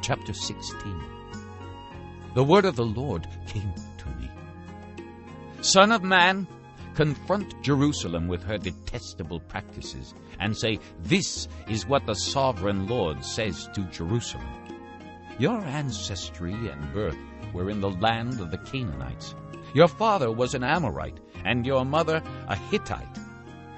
chapter 16. The word of the Lord came to me. Son of man, confront Jerusalem with her detestable practices, and say, "This is what the sovereign Lord says to Jerusalem. Your ancestry and birth were in the land of the Canaanites. Your father was an Amorite, and your mother a Hittite.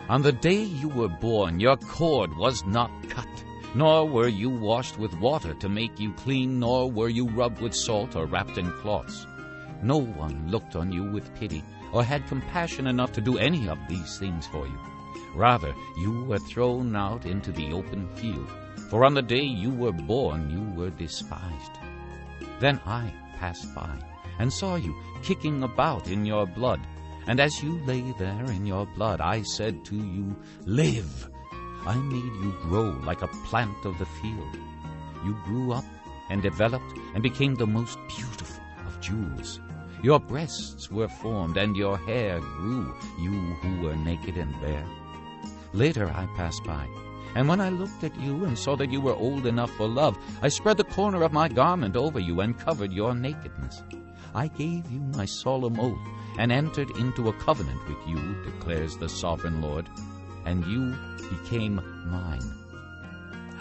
On the day you were born, your cord was not cut, nor were you washed with water to make you clean, nor were you rubbed with salt or wrapped in cloths. No one looked on you with pity, or had compassion enough to do any of these things for you. Rather, you were thrown out into the open field, for on the day you were born you were despised. Then I passed by, and saw you kicking about in your blood. And as you lay there in your blood, I said to you, Live! I made you grow like a plant of the field. You grew up and developed and became the most beautiful of jewels. Your breasts were formed, and your hair grew, you who were naked and bare. Later I passed by, and when I looked at you and saw that you were old enough for love, I spread the corner of my garment over you and covered your nakedness. I gave you my solemn oath, and entered into a covenant with you, declares the sovereign Lord, and you became mine.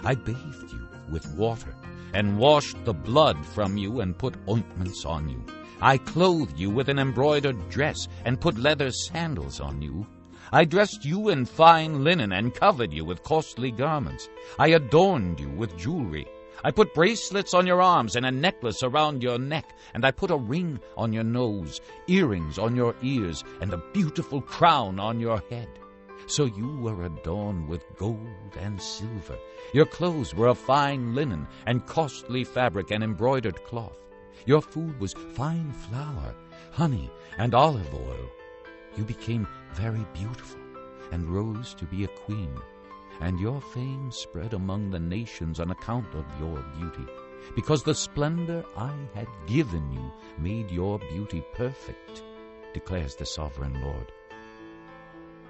I bathed you with water, and washed the blood from you, and put ointments on you. I clothed you with an embroidered dress, and put leather sandals on you. I dressed you in fine linen, and covered you with costly garments. I adorned you with jewelry. I put bracelets on your arms, and a necklace around your neck, and I put a ring on your nose, earrings on your ears, and a beautiful crown on your head. So you were adorned with gold and silver. Your clothes were of fine linen, and costly fabric, and embroidered cloth. Your food was fine flour, honey, and olive oil. You became very beautiful, and rose to be a queen. And your fame spread among the nations on account of your beauty, because the splendor I had given you made your beauty perfect, declares the sovereign Lord.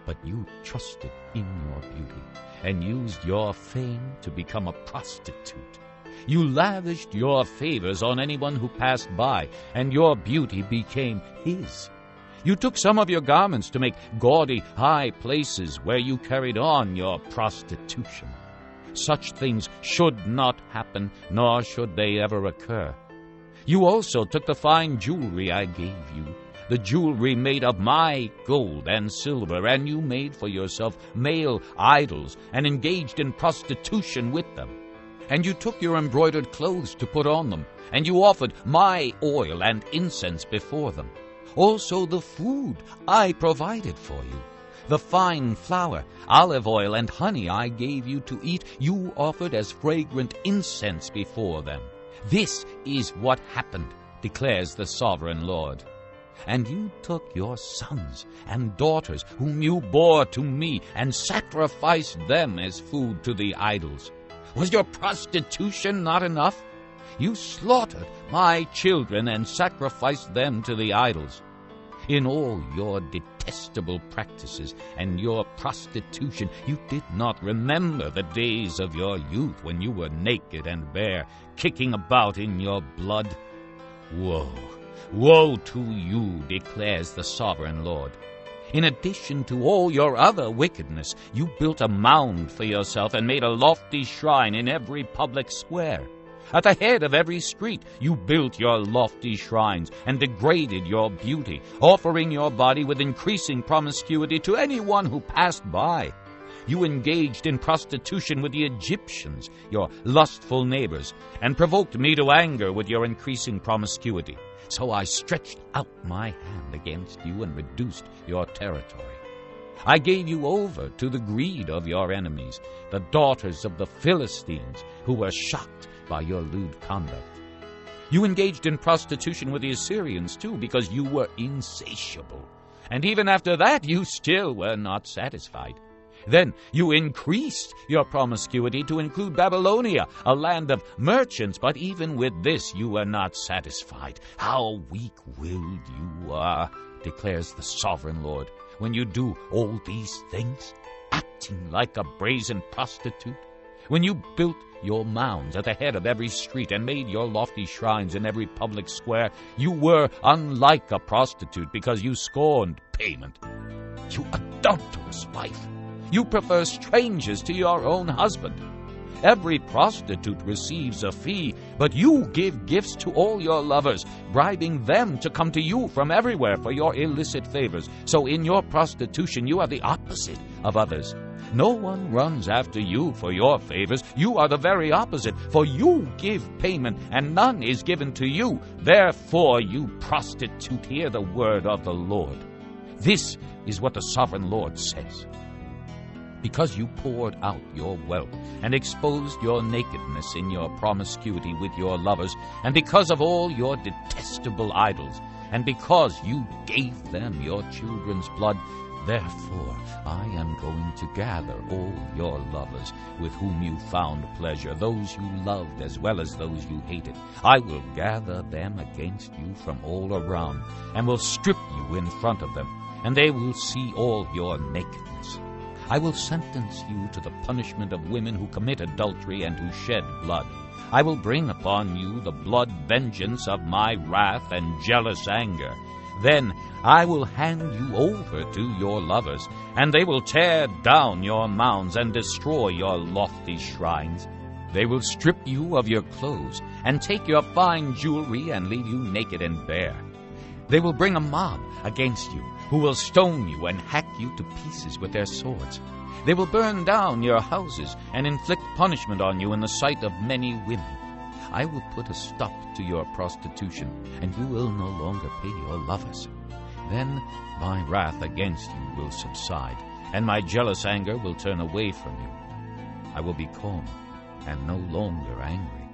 But you trusted in your beauty, and used your fame to become a prostitute. You lavished your favors on anyone who passed by, and your beauty became his. You took some of your garments to make gaudy high places where you carried on your prostitution. Such things should not happen, nor should they ever occur. You also took the fine jewelry I gave you, the jewelry made of my gold and silver, and you made for yourself male idols and engaged in prostitution with them. And you took your embroidered clothes to put on them, and you offered my oil and incense before them. Also the food I provided for you, the fine flour, olive oil, and honey I gave you to eat, you offered as fragrant incense before them. This is what happened, declares the sovereign Lord. And you took your sons and daughters whom you bore to me, and sacrificed them as food to the idols. Was your prostitution not enough? You slaughtered my children and sacrificed them to the idols. In all your detestable practices and your prostitution, you did not remember the days of your youth when you were naked and bare, kicking about in your blood. Woe, woe to you, declares the sovereign Lord. In addition to all your other wickedness, you built a mound for yourself and made a lofty shrine in every public square. At the head of every street you built your lofty shrines and degraded your beauty, offering your body with increasing promiscuity to anyone who passed by. You engaged in prostitution with the Egyptians, your lustful neighbors, and provoked me to anger with your increasing promiscuity. So I stretched out my hand against you and reduced your territory. I gave you over to the greed of your enemies, the daughters of the Philistines, who were shocked by your lewd conduct. You engaged in prostitution with the Assyrians, too, because you were insatiable. And even after that, you still were not satisfied. Then you increased your promiscuity to include Babylonia, a land of merchants, but even with this you were not satisfied. How weak-willed you are, declares the sovereign Lord, when you do all these things, acting like a brazen prostitute. When you built your mounds at the head of every street and made your lofty shrines in every public square, you were unlike a prostitute because you scorned payment. You adulterous wife! You prefer strangers to your own husband. Every prostitute receives a fee, but you give gifts to all your lovers, bribing them to come to you from everywhere for your illicit favors. So in your prostitution you are the opposite of others. No one runs after you for your favors. You are the very opposite, for you give payment, and none is given to you. Therefore, you prostitute, hear the word of the Lord. This is what the sovereign Lord says. Because you poured out your wealth and exposed your nakedness in your promiscuity with your lovers, and because of all your detestable idols, and because you gave them your children's blood, therefore I am going to gather all your lovers with whom you found pleasure, those you loved as well as those you hated. I will gather them against you from all around, and will strip you in front of them, and they will see all your nakedness. I will sentence you to the punishment of women who commit adultery and who shed blood. I will bring upon you the blood vengeance of my wrath and jealous anger. Then I will hand you over to your lovers, and they will tear down your mounds and destroy your lofty shrines. They will strip you of your clothes and take your fine jewelry and leave you naked and bare. They will bring a mob against you, who will stone you and hack you to pieces with their swords. They will burn down your houses and inflict punishment on you in the sight of many women. I will put a stop to your prostitution, and you will no longer pay your lovers. Then my wrath against you will subside, and my jealous anger will turn away from you. I will be calm and no longer angry.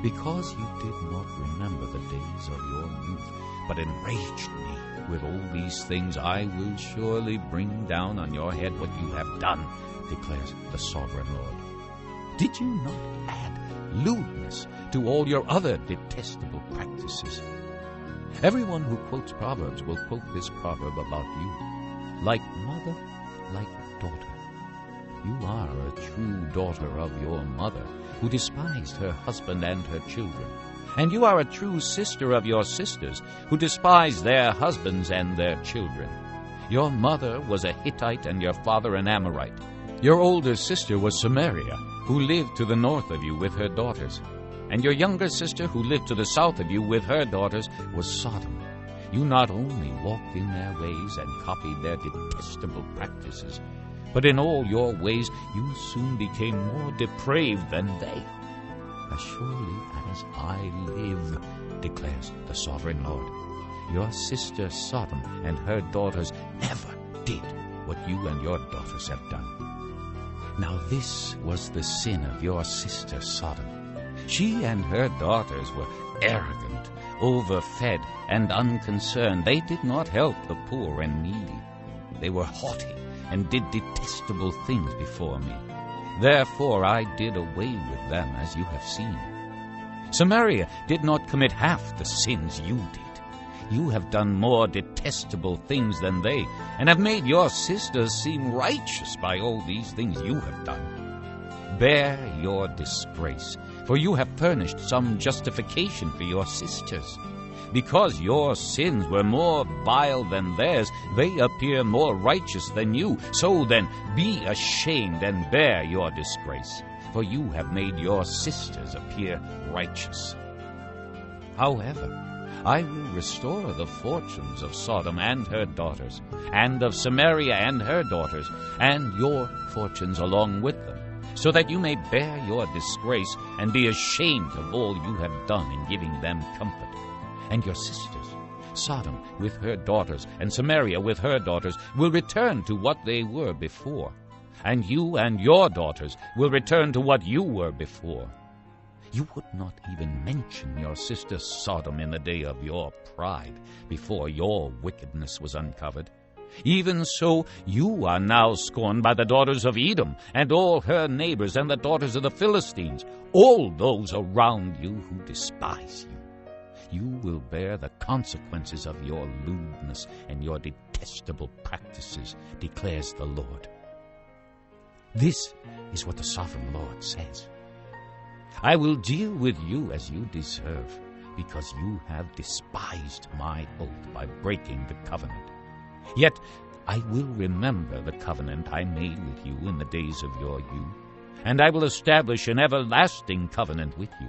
Because you did not remember the days of your youth, but enraged me with all these things, I will surely bring down on your head what you have done, declares the sovereign Lord. Did you not add lewdness to all your other detestable practices? Everyone who quotes Proverbs will quote this proverb about you. Like mother, like daughter. You are a true daughter of your mother, who despised her husband and her children. And you are a true sister of your sisters, who despise their husbands and their children. Your mother was a Hittite and your father an Amorite. Your older sister was Samaria, who lived to the north of you with her daughters. And your younger sister, who lived to the south of you with her daughters, was Sodom. You not only walked in their ways and copied their detestable practices, but in all your ways you soon became more depraved than they. As surely as I live, declares the sovereign Lord, your sister Sodom and her daughters never did what you and your daughters have done. Now this was the sin of your sister Sodom. She and her daughters were arrogant, overfed, and unconcerned. They did not help the poor and needy. They were haughty and did detestable things before me. Therefore I did away with them, as you have seen. Samaria did not commit half the sins you did. You have done more detestable things than they, and have made your sisters seem righteous by all these things you have done. Bear your disgrace, for you have furnished some justification for your sisters. Because your sins were more vile than theirs, they appear more righteous than you. So then, be ashamed and bear your disgrace, for you have made your sisters appear righteous. However, I will restore the fortunes of Sodom and her daughters, and of Samaria and her daughters, and your fortunes along with them, so that you may bear your disgrace and be ashamed of all you have done in giving them comfort. And your sisters, Sodom with her daughters, and Samaria with her daughters, will return to what they were before. And you and your daughters will return to what you were before. You would not even mention your sister Sodom in the day of your pride, before your wickedness was uncovered. Even so, you are now scorned by the daughters of Edom, and all her neighbors, and the daughters of the Philistines, all those around you who despise you. You will bear the consequences of your lewdness and your detestable practices, declares the Lord. This is what the sovereign Lord says. I will deal with you as you deserve, because you have despised my oath by breaking the covenant. Yet I will remember the covenant I made with you in the days of your youth, and I will establish an everlasting covenant with you.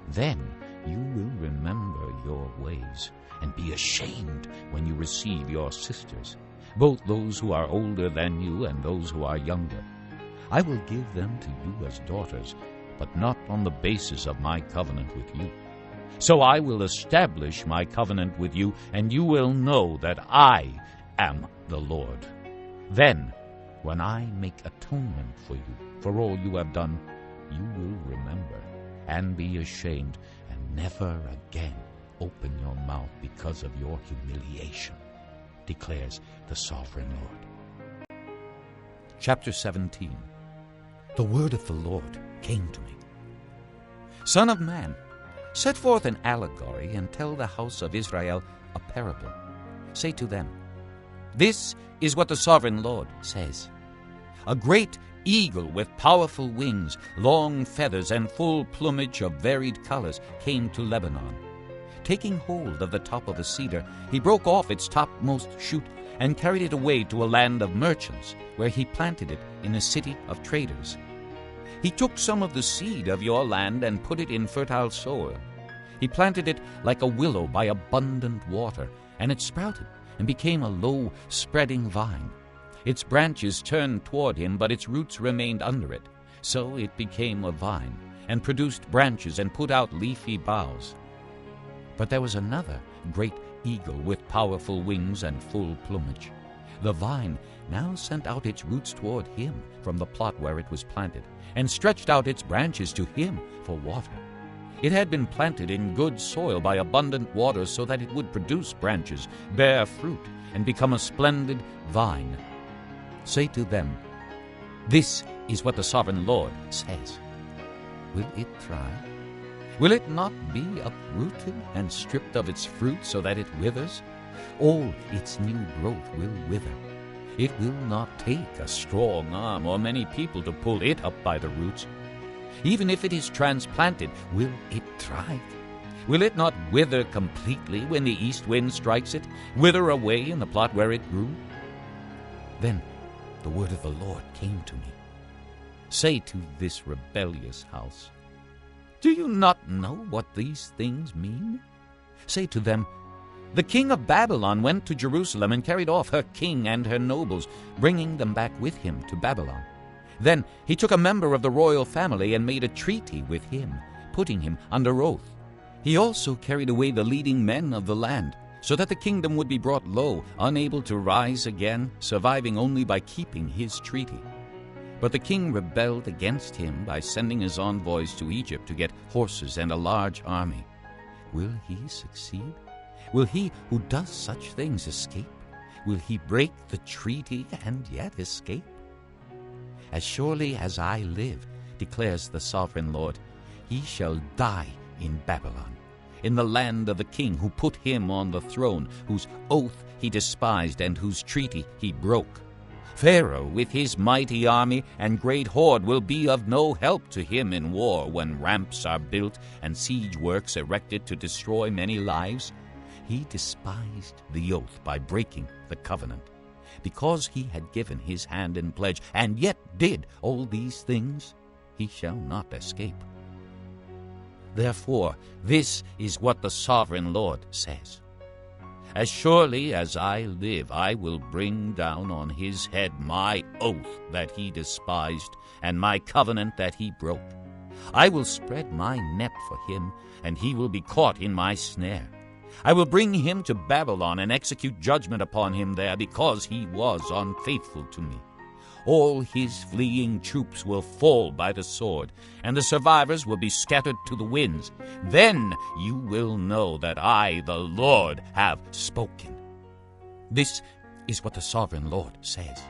Then you will remember your ways, and be ashamed when you receive your sisters, both those who are older than you and those who are younger. I will give them to you as daughters, but not on the basis of my covenant with you. So I will establish my covenant with you, and you will know that I am the Lord. Then, when I make atonement for you, for all you have done, you will remember and be ashamed, and never again open your mouth because of your humiliation, declares the sovereign Lord. Chapter 17. The word of the Lord came to me. Son of man, set forth an allegory and tell the house of Israel a parable. Say to them, this is what the sovereign Lord says. A great eagle with powerful wings, long feathers, and full plumage of varied colors came to Lebanon. Taking hold of the top of a cedar, he broke off its topmost shoot and carried it away to a land of merchants, where he planted it in a city of traders. He took some of the seed of your land and put it in fertile soil. He planted it like a willow by abundant water, and it sprouted and became a low, spreading vine. Its branches turned toward him, but its roots remained under it. So it became a vine, and produced branches and put out leafy boughs. But there was another great eagle with powerful wings and full plumage. The vine now sent out its roots toward him from the plot where it was planted, and stretched out its branches to him for water. It had been planted in good soil by abundant water, so that it would produce branches, bear fruit, and become a splendid vine. Say to them, this is what the sovereign Lord says. Will it thrive? Will it not be uprooted and stripped of its fruit so that it withers? All its new growth will wither. It will not take a strong arm or many people to pull it up by the roots. Even if it is transplanted, will it thrive? Will it not wither completely when the east wind strikes it, wither away in the plot where it grew? Then the word of the Lord came to me. Say to this rebellious house, do you not know what these things mean? Say to them, the king of Babylon went to Jerusalem and carried off her king and her nobles, bringing them back with him to Babylon. Then he took a member of the royal family and made a treaty with him, putting him under oath. He also carried away the leading men of the land, so that the kingdom would be brought low, unable to rise again, surviving only by keeping his treaty. But the king rebelled against him by sending his envoys to Egypt to get horses and a large army. Will he succeed? Will he who does such things escape? Will he break the treaty and yet escape? As surely as I live, declares the sovereign Lord, he shall die in Babylon, in the land of the king who put him on the throne, whose oath he despised and whose treaty he broke. Pharaoh with his mighty army and great horde will be of no help to him in war when ramps are built and siege works erected to destroy many lives. He despised the oath by breaking the covenant. Because he had given his hand in pledge and yet did all these things, he shall not escape. Therefore, this is what the sovereign Lord says. As surely as I live, I will bring down on his head my oath that he despised and my covenant that he broke. I will spread my net for him, and he will be caught in my snare. I will bring him to Babylon and execute judgment upon him there, because he was unfaithful to me. All his fleeing troops will fall by the sword, and the survivors will be scattered to the winds. Then you will know that I, the Lord, have spoken. This is what the sovereign Lord says.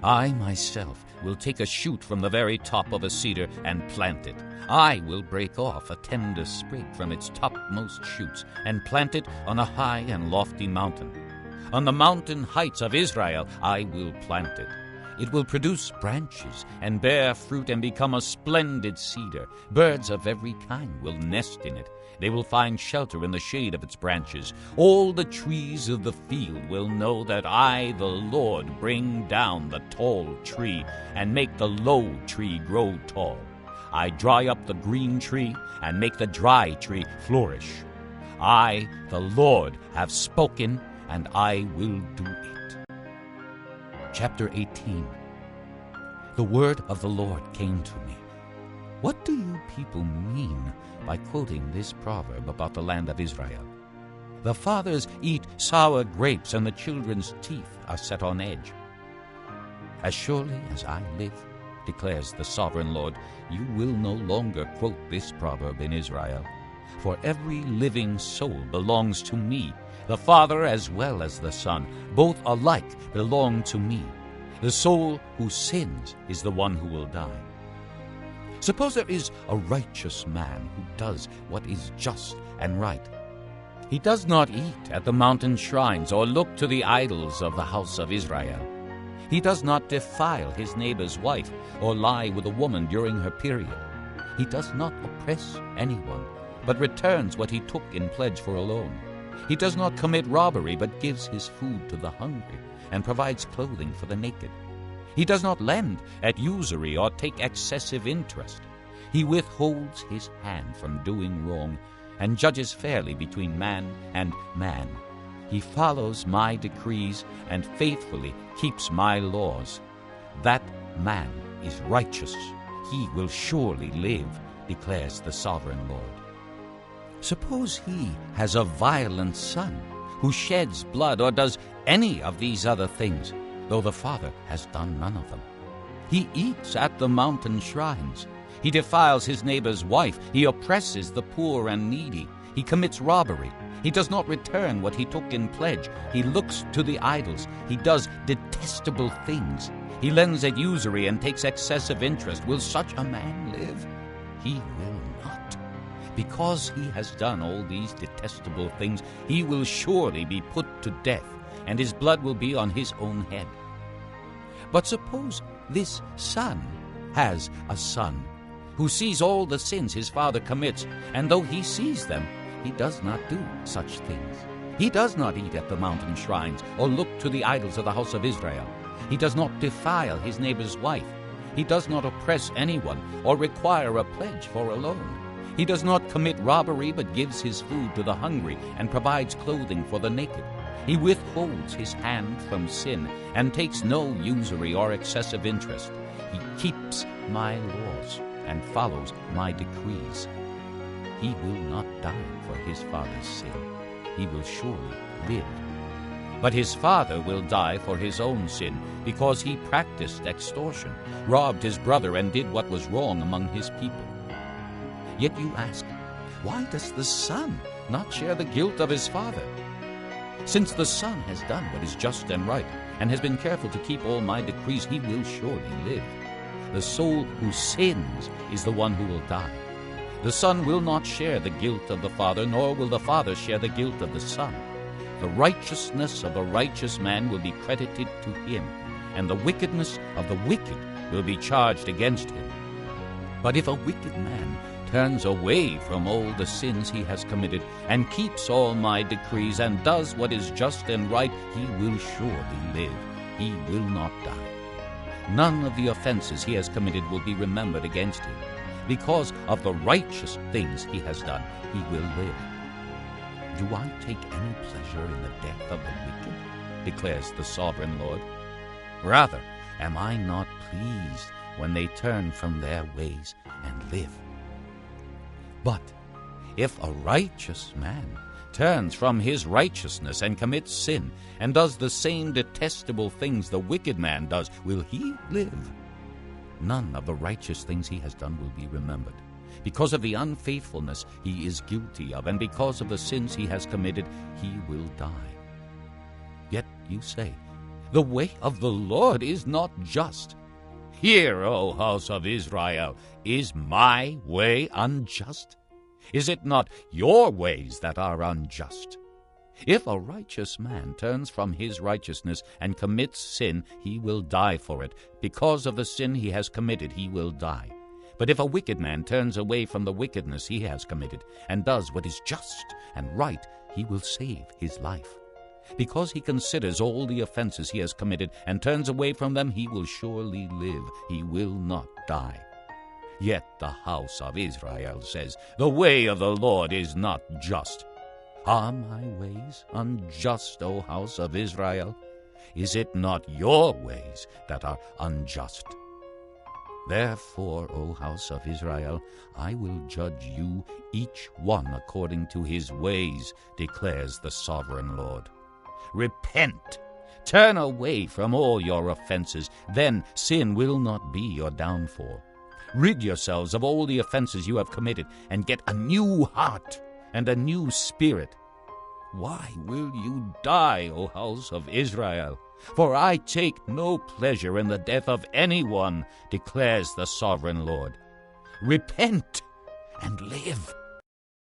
I myself will take a shoot from the very top of a cedar and plant it. I will break off a tender sprig from its topmost shoots and plant it on a high and lofty mountain. On the mountain heights of Israel I will plant it. It will produce branches and bear fruit and become a splendid cedar. Birds of every kind will nest in it. They will find shelter in the shade of its branches. All the trees of the field will know that I, the Lord, bring down the tall tree and make the low tree grow tall. I dry up the green tree and make the dry tree flourish. I, the Lord, have spoken, and I will do it. Chapter 18. The word of the Lord came to me. What do you people mean by quoting this proverb about the land of Israel? The fathers eat sour grapes, and the children's teeth are set on edge. As surely as I live, declares the sovereign Lord, you will no longer quote this proverb in Israel. For every living soul belongs to me, the Father as well as the Son. Both alike belong to me. The soul who sins is the one who will die. Suppose there is a righteous man who does what is just and right. He does not eat at the mountain shrines or look to the idols of the house of Israel. He does not defile his neighbor's wife or lie with a woman during her period. He does not oppress anyone, but returns what he took in pledge for a loan. He does not commit robbery, but gives his food to the hungry and provides clothing for the naked. He does not lend at usury or take excessive interest. He withholds his hand from doing wrong and judges fairly between man and man. He follows my decrees and faithfully keeps my laws. That man is righteous. He will surely live, declares the sovereign Lord. Suppose he has a violent son who sheds blood or does any of these other things, though the father has done none of them. He eats at the mountain shrines. He defiles his neighbor's wife. He oppresses the poor and needy. He commits robbery. He does not return what he took in pledge. He looks to the idols. He does detestable things. He lends at usury and takes excessive interest. Will such a man live? He will not. Because he has done all these detestable things, he will surely be put to death, and his blood will be on his own head. But suppose this son has a son who sees all the sins his father commits, and though he sees them, he does not do such things. He does not eat at the mountain shrines or look to the idols of the house of Israel. He does not defile his neighbor's wife. He does not oppress anyone or require a pledge for a loan. He does not commit robbery, but gives his food to the hungry and provides clothing for the naked. He withholds his hand from sin and takes no usury or excessive interest. He keeps my laws and follows my decrees. He will not die for his father's sin. He will surely live. But his father will die for his own sin, because he practiced extortion, robbed his brother, and did what was wrong among his people. Yet you ask, why does the son not share the guilt of his father? Since the son has done what is just and right, and has been careful to keep all my decrees, he will surely live. The soul who sins is the one who will die. The son will not share the guilt of the father, nor will the father share the guilt of the son. The righteousness of the righteous man will be credited to him, and the wickedness of the wicked will be charged against him. But if a wicked man turns away from all the sins he has committed, and keeps all my decrees, and does what is just and right, he will surely live. He will not die. None of the offenses he has committed will be remembered against him. Because of the righteous things he has done, he will live. Do I take any pleasure in the death of the wicked? Declares the sovereign Lord. Rather, am I not pleased when they turn from their ways and live? But if a righteous man turns from his righteousness and commits sin, and does the same detestable things the wicked man does, will he live? None of the righteous things he has done will be remembered. Because of the unfaithfulness he is guilty of, and because of the sins he has committed, he will die. Yet you say, the way of the Lord is not just. Hear, O house of Israel, is my way unjust? Is it not your ways that are unjust? If a righteous man turns from his righteousness and commits sin, he will die for it. Because of the sin he has committed, he will die. But if a wicked man turns away from the wickedness he has committed and does what is just and right, he will save his life. Because he considers all the offenses he has committed and turns away from them, he will surely live. He will not die. Yet the house of Israel says, "The way of the Lord is not just." Are my ways unjust, O house of Israel? Is it not your ways that are unjust? Therefore, O house of Israel, I will judge you, each one according to his ways, declares the sovereign Lord. Repent! Turn away from all your offenses, then sin will not be your downfall. Rid yourselves of all the offenses you have committed, and get a new heart and a new spirit. Why will you die, O house of Israel? For I take no pleasure in the death of anyone, declares the sovereign Lord. Repent and live.